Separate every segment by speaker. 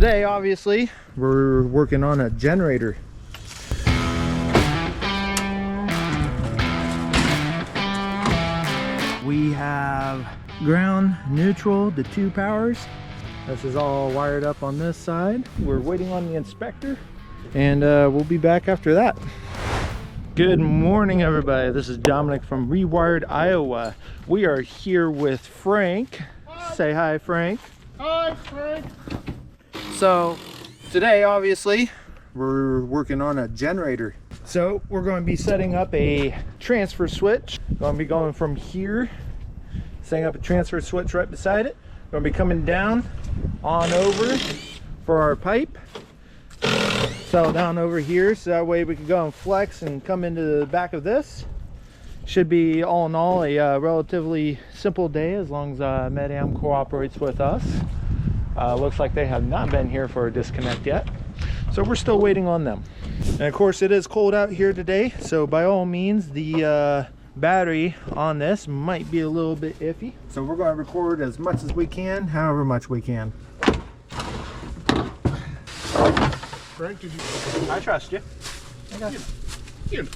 Speaker 1: Today, obviously, we're working on a generator. We have ground, neutral, the two powers. This is all wired up on this side. We're waiting on the inspector, and we'll be back after that. Good morning, everybody. This is Dominic from Rewired, Iowa. We are here with Frank. Hi. Say hi, Frank.
Speaker 2: Hi, Frank.
Speaker 1: So today, obviously, we're working on a generator. So we're going to be setting up a transfer switch. Going to be going from here, setting up a transfer switch right beside it. Going to be coming down on over for our pipe. Settle down over here so that way we can go and flex and come into the back of this. Should be all in all a relatively simple day as long as Med-Am cooperates with us. Looks like they have not been here for a disconnect yet, so we're still waiting on them. And of course it is cold out here today, so by all means the battery on this might be a little bit iffy, so we're going to record as much as we can, however much we can.
Speaker 2: Frank, did you?
Speaker 1: I trust you. I got
Speaker 2: you.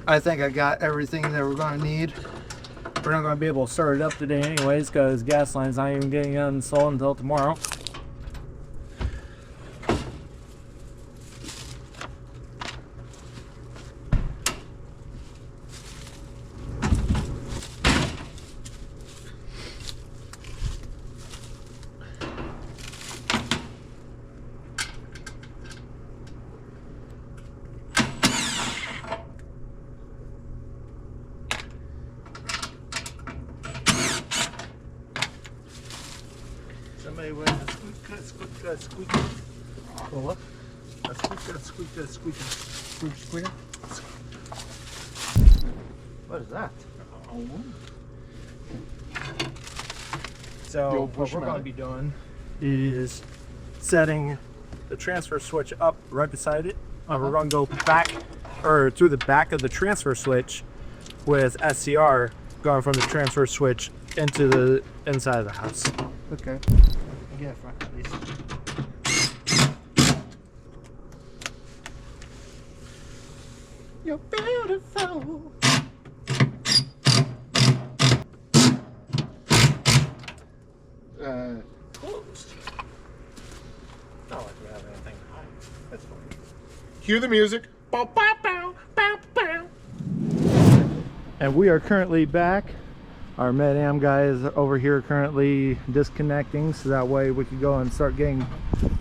Speaker 1: I think I got everything that we're going to need. We're not going to be able to start it up today anyways because gas line's not even getting installed until tomorrow. Somebody with a squeak. Well, what? A squeak. What is that? So what we're going to be doing is setting the transfer switch up right beside it. We're going to go back or through the back of the transfer switch with SCR going from the transfer switch into the inside of the house.
Speaker 2: Okay. Yeah, front at least.
Speaker 1: You're beautiful. Closed. Not like we have anything to hide. That's fine.
Speaker 2: Cue the music. Bow, bow, bow, bow, bow.
Speaker 1: And we are currently back. Our Med-Am guy is over here currently disconnecting, so that way we can go and start getting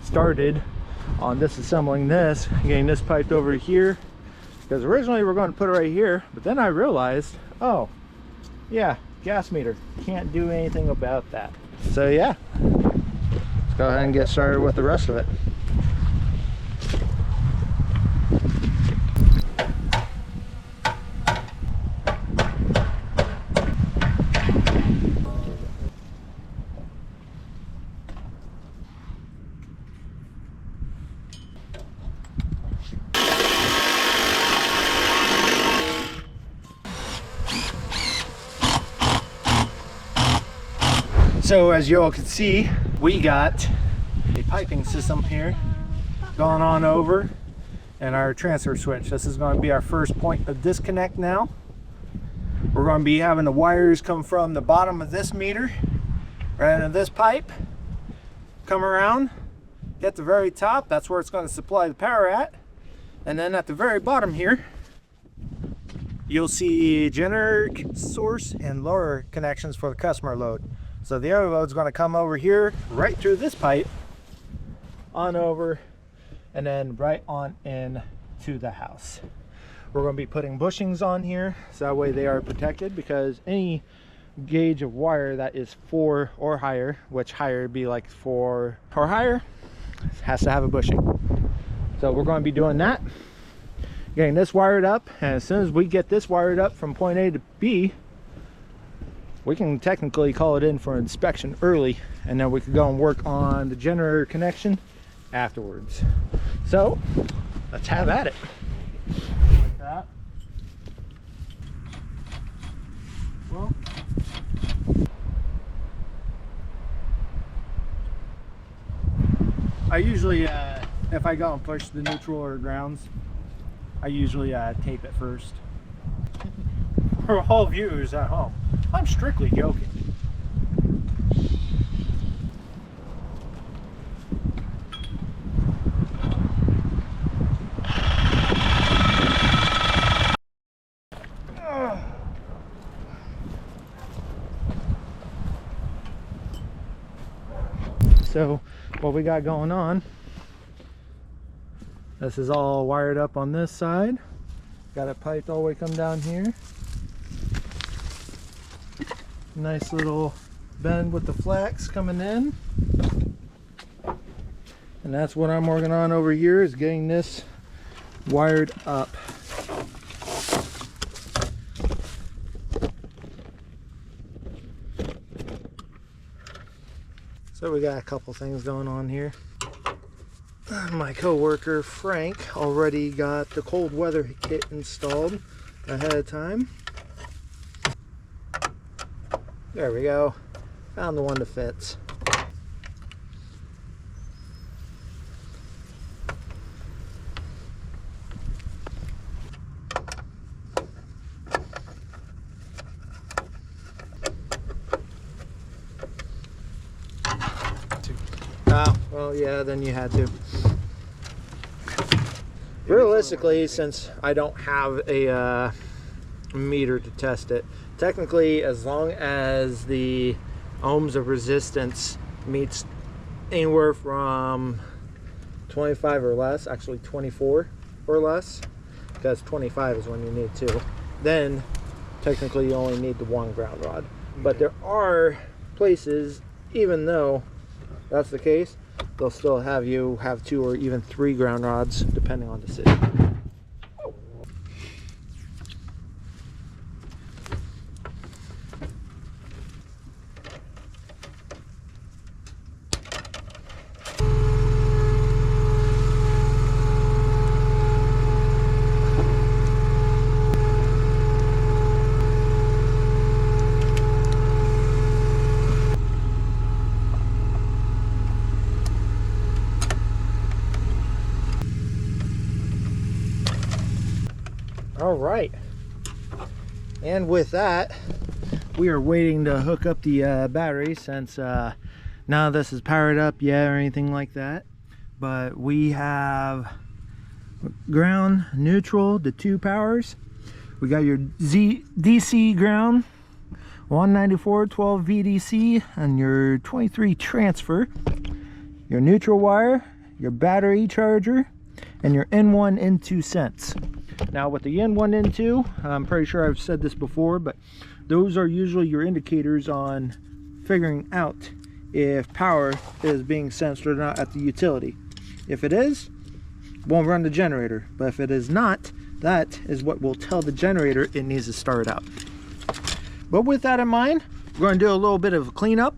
Speaker 1: started on disassembling this, getting this piped over here, because originally we're going to put it right here, but then I realized, oh yeah, gas meter, can't do anything about that. So yeah, let's go ahead and get started with the rest of it. So as you all can see, we got a piping system here going on over and our transfer switch. This is going to be our first point of disconnect now. We're going to be having the wires come from the bottom of this meter right into this pipe, come around, get the very top, that's where it's going to supply the power at, and then at the very bottom here you'll see generator source and lower connections for the customer load. So the other load's going to come over here, right through this pipe, on over, and then right on in to the house. We're going to be putting bushings on here, so that way they are protected, because any gauge of wire that is 4 or higher, which higher would be like 4 or higher, has to have a bushing. So we're going to be doing that, getting this wired up, and as soon as we get this wired up from point A to B, we can technically call it in for inspection early, and then we can go and work on the generator connection afterwards. So let's have at it. Like that. Well, I usually, if I go and push the neutral or grounds, I usually tape it first. For all viewers at home, I'm strictly joking. So what we got going on, this is all wired up on this side, got it piped all the way come down here, nice little bend with the flex coming in, and that's what I'm working on over here, is getting this wired up. So we got a couple things going on here. My co-worker Frank already got the cold weather kit installed ahead of time. There we go. Found the one that fits. Well, yeah, then you had to. Realistically, since I don't have a meter to test it, technically, as long as the ohms of resistance meets anywhere from 25 or less, actually 24 or less, because 25 is when you need 2, then technically you only need the 1 ground rod. But there are places, even though that's the case, they'll still have you have 2 or even 3 ground rods depending on the city. All right, and with that, we are waiting to hook up the battery, since none of this is powered up yet or anything like that. But we have ground, neutral, the 2 powers. We got your DC ground, 194 12 VDC, and your 23 transfer, your neutral wire, your battery charger, and your N1 N2 sense. Now with the N1 N2, I'm pretty sure I've said this before, but those are usually your indicators on figuring out if power is being sensed or not at the utility. If it is, won't run the generator, but if it is not, that is what will tell the generator it needs to start up. But with that in mind, we're going to do a little bit of a cleanup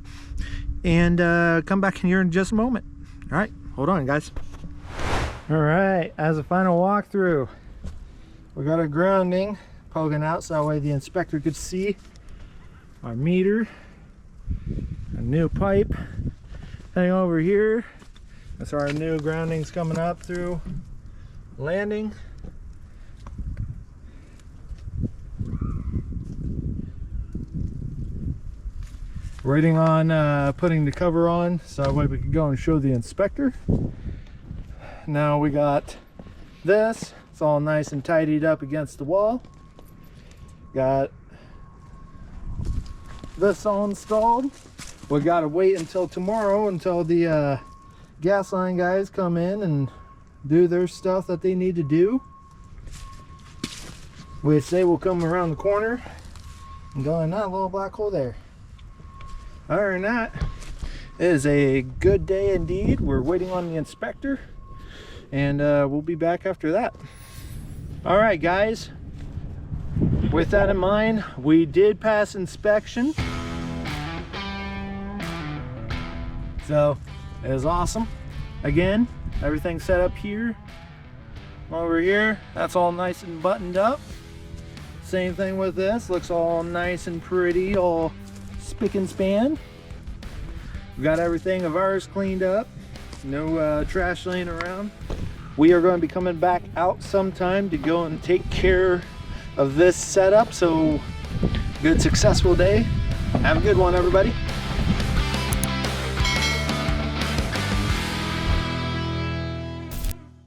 Speaker 1: and come back in here in just a moment. All right, hold on guys. All right, as a final walkthrough, we got our grounding poking out so that way the inspector could see our meter, a new pipe heading over here. That's our new groundings coming up through landing. Waiting on putting the cover on so that way we can go and show the inspector. Now we got this. It's all nice and tidied up against the wall. Got this all installed. We gotta wait until tomorrow until the gas line guys come in and do their stuff that they need to do. We say we'll come around the corner and go in that little black hole there. Other than that, it is a good day indeed. We're waiting on the inspector, and we'll be back after that. All right guys, with that in mind, we did pass inspection, so it was awesome. Again, everything's set up here, over here, that's all nice and buttoned up. Same thing with this, looks all nice and pretty, all spick and span. We got everything of ours cleaned up. No trash laying around. We are going to be coming back out sometime to go and take care of this setup. So good, successful day. Have a good one, everybody.